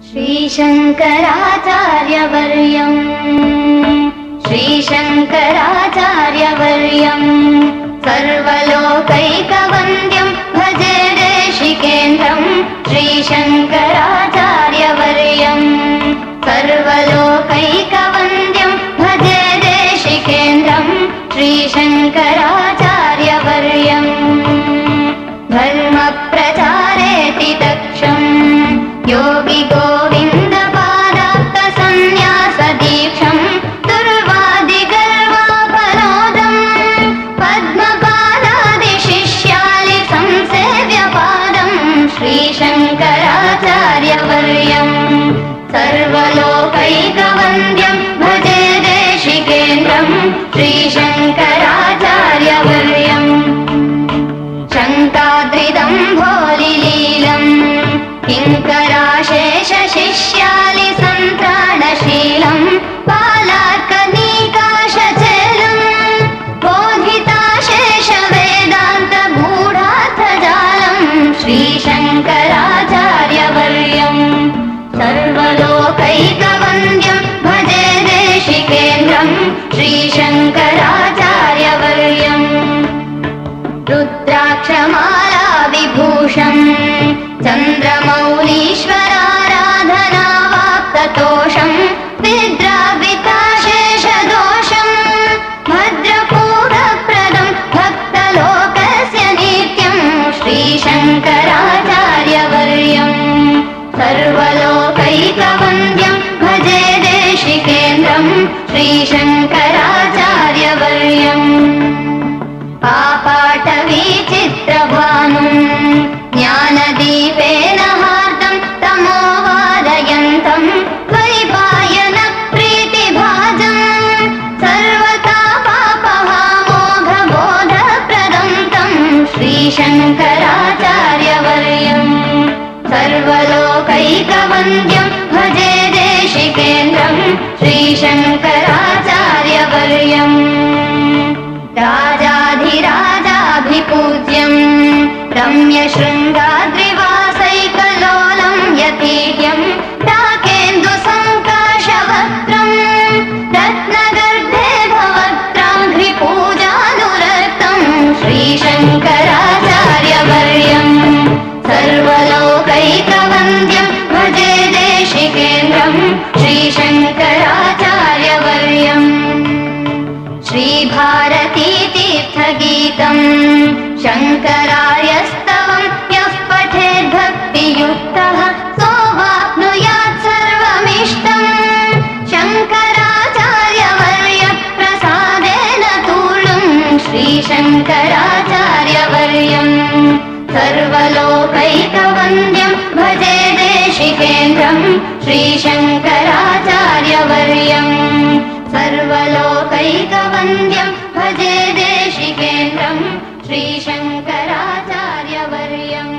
श्रीशङ्कराचार्यवर्यम् सर्वलोकैकवन्द्यं भजे देशिकेन्द्रं श्रीशङ्कराचार्यवर्यम् सर्वलोकैकवन्द्यं भजे देशिकेन्द्रं श्रीशङ्कराचार्यवर्यम् धर्मप्रचारेति दक्षं योगी गोविन्दपादात्तसन्न्यासदीक्षं दुर्वादिगर्वापरोधं पद्मपादादिशिष्यालिसंसेव्यपादं श्रीशङ्कराचार्यवर्यम् सर्वलोकैकवन्द्यं भजे देशिकेन्द्रं श्रीशङ्कराचार्यवर्यम् शङ्काद्रिदम्भोलिलीलम् किङ्कराशेषशिष्यालिसन्त्राणशीलम् पालार्कनीकाशचेलम् बोधिताशेषवेदान्तगूढार्थजालम् श्रीशङ्कराचार्यवर्यम् सर्वलोकैकवन्द्यं भजे देशिकेन्द्रं श्रीशङ्कराचार्यवर्यम् रुद्राक्षमाला विभूषम् चन्द्रमौलीश्वराराधनावाप्ततोषम् विद्राविताशेषदोषम् भद्रपूरप्रदं भक्तलोकस्य नित्यं श्रीशङ्कराचार्यवर्यम् सर्वलोकैकवन्द्यं भजे देशिकेन्द्रं श्रीशङ्कराचार्यवर्यम् पापाटवीचित्रभानुम् ज्ञानदीपेन हार्दं तमोवादयन्तं द्वैपायनप्रीतिभाजं सर्वतापापहामोघबोधप्रदं तं श्रीशङ्कराचार्यवर्यम् सर्वलोकैकवन्द्यं भजे देशिकेन्द्रं श्रीशङ्कराचार्यवर्यम् राजाधिराजाभिपूज्यम् रम्यशृङ्गाद्रिवासैकलोलं यतीर्यं डाकेन्दुसङ्काशवक्त्रं रत्नगर्भेभवक्त्राङ्घ्रिपूजानुरक्तं श्रीशङ्कराचार्यवर्यम् सर्वलोकैकवन्द्यं भजे देशिकेन्द्रं श्रीशङ्कराचार्यवर्यम् श्रीभारतीतीर्थगीतं शङ्करार्यस्तवं यः पठेद्भक्तियुक्तः सोऽवाप्नुयात् सर्वमिष्टम् शङ्कराचार्यवर्यप्रसादेन तूर्णं श्रीशङ्कराचार्यवर्यम् सर्वलोकैकवन्द्यं भजे देशिकेन्द्रं श्रीशङ्कराचार्यवर्यम् सर्वलोकैकवन्द्यं भजे देशिकेन्द्रं श्रीशङ्कराचार्यवर्यम्।